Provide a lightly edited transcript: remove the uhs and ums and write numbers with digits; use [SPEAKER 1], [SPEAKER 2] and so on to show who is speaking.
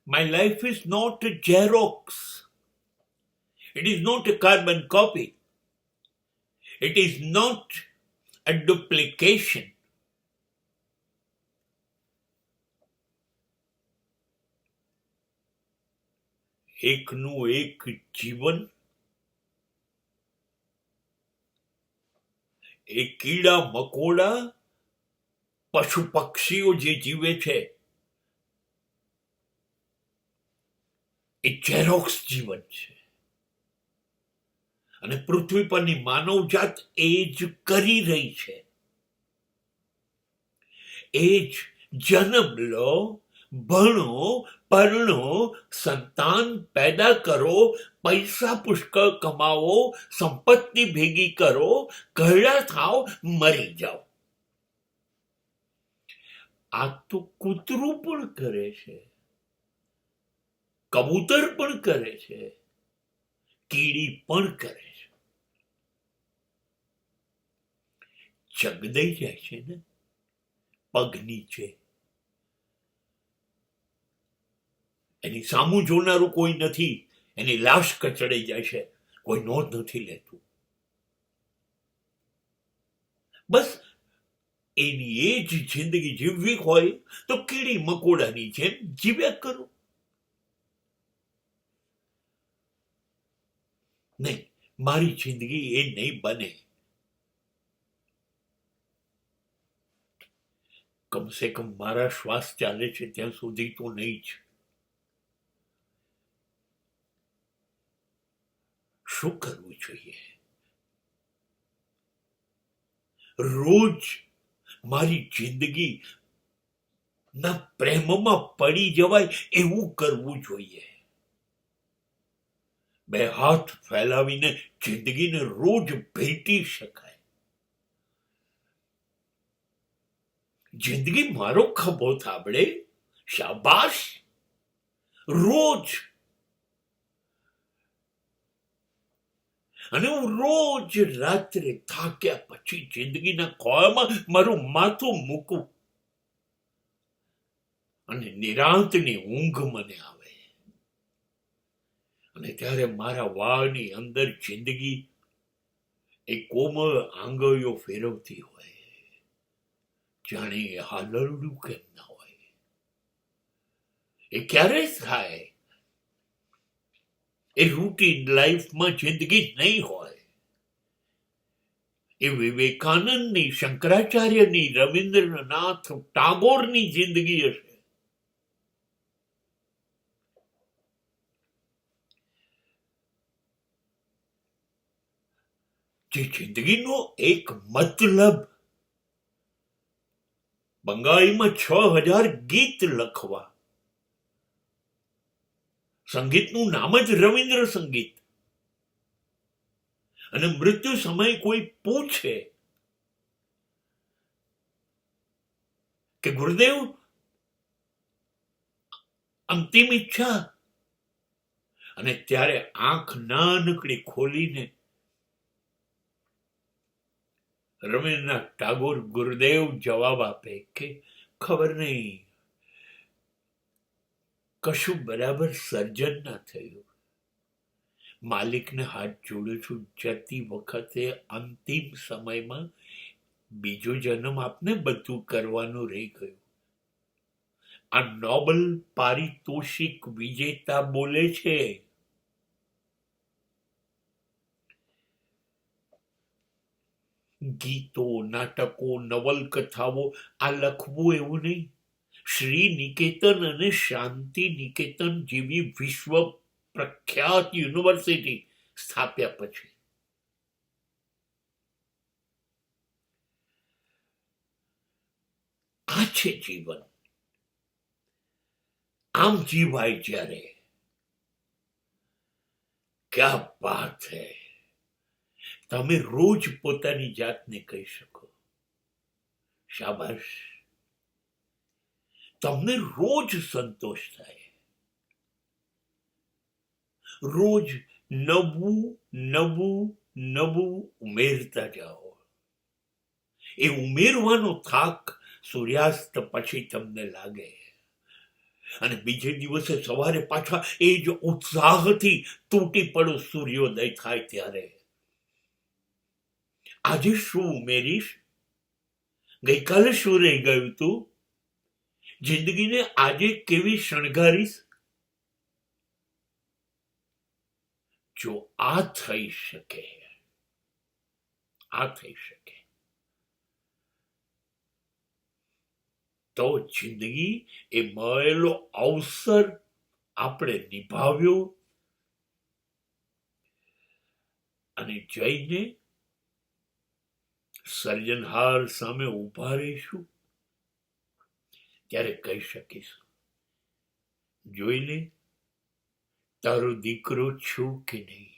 [SPEAKER 1] My life is not a Xerox. It is not a carbon copy. It is not a duplication. એકનું એક જીવન, એ કીડા મકોડા, પશુ પક્ષીઓ જે જીવે છે એ ઝેરોક્સ જીવન છે. અને પૃથ્વી પરની માનવજાત એ જ કરી રહી છે. એ જ જન્મ લો, ભણો, પરણો, સંતાન પેદા કરો, પૈસા પુષ્કળ કમાવો, સંપત્તિ ભેગી કરો, ઘરડા થાવ, મરી જાઓ. આ તો કૂતરું પણ કરે છે, કબૂતર પણ કરે છે, કીડી પણ કરે છે. ચગદાઈ જાય છે ને પગ નીચે. એની સામું જોનારું કોઈ નથી. એની લાશ કચડાઈ જાય છે, કોઈ નોંધ નથી લેતું. બસ એની એ જ જિંદગી જીવવી હોય તો કીડી મકોડાની જેમ જીવ્યા કરો. નહીં, મારી જિંદગી એ નહીં બને. કમસે કમ મારા શ્વાસ ચાલે છે ત્યાં સુધી તો નહીં જ. શું કરવું જોઈએ? રોજ મારી જિંદગી ના પ્રેમમાં પડી જવાય એવું કરવું જોઈએ. બે હાથ ફેલાવીને જિંદગીને રોજ ભેટી શકાય. જિંદગી મારો ખભો થાબડે, શાબાશ. રોજ. અને હું રોજ રાત્રે થાક્યા પછી જિંદગીના ખોળામાં મારું માથું મૂકું અને નિરાંતની ઊંઘ મને આવે. અને ત્યારે મારા વાળની અંદર જિંદગી એ કોમળ આંગળીઓ ફેરવતી હોય, જાણે હાલરડું કેમ ના હોય. એ ક્યારે થાય? એ રૂટીન લાઈફમાં જિંદગી નહીં હોય. એ વિવેકાનંદની, શંકરાચાર્યની, રવિન્દ્રનાથ ટાગોરની જિંદગી હશે. જે જિંદગીનો એક મતલબ, બંગાળીમાં 6000 ગીત લખવા, સંગીતનું નામ જ રવિન્દ્ર સંગીત. અને મૃત્યુ સમયે કોઈ પૂછે કે ગુરુદેવ અંતિમ ઈચ્છા, અને ત્યારે આંખ નાનકડી ખોલીને રવિન્દ્રનાથ ટાગોર ગુરુદેવ જવાબ આપે કે ખબર નહીં, કશું બરાબર સર્જન ના થયું. માલિકને હાથ જોડું છું, જતી વખતે અંતિમ સમયમાં બીજો જન્મ આપને બધું કરવાનું રહી ગયું. આ નોબલ પારિતોષિક વિજેતા બોલે છે. ગીતો, નાટકો, નવલકથાઓ આ લખવું એવું નહીં. શ્રી નિકેતન અને શાંતિ નિકેતન જેવી વિશ્વ પ્રખ્યાત યુનિવર્સિટી સ્થાપ્યા પછી આ છે જીવન. આમ જીવાય જ્યારે. ક્યા બાત હૈ! તમે રોજ પોતાની જાતને કહી શકો શાબાશ. તમને રોજ સંતોષ થાય. રોજ નવું નવું નવું ઉમેરતા જાઓ. એ ઉમેરવાનો થાક સૂર્યાસ્ત પછી તમને લાગે. અને બીજે દિવસે સવારે પાછા એ જ ઉત્સાહથી તૂટી પડો સૂર્યોદય થાય ત્યારે. આજે શું ઉમેરીશ? ગઈકાલે શું રહી ગયું તું? જિંદગીને આજે કેવી શણગારીશ? જો આ થઈ શકે, તો જિંદગી એ મળેલો અવસર આપણે નિભાવ્યો અને જઈને સર્જનહાર સામે ઊભા રહીશું ત્યારે કહી શકીશું, જોઈ લે તારો દીકરો છું કે નહીં.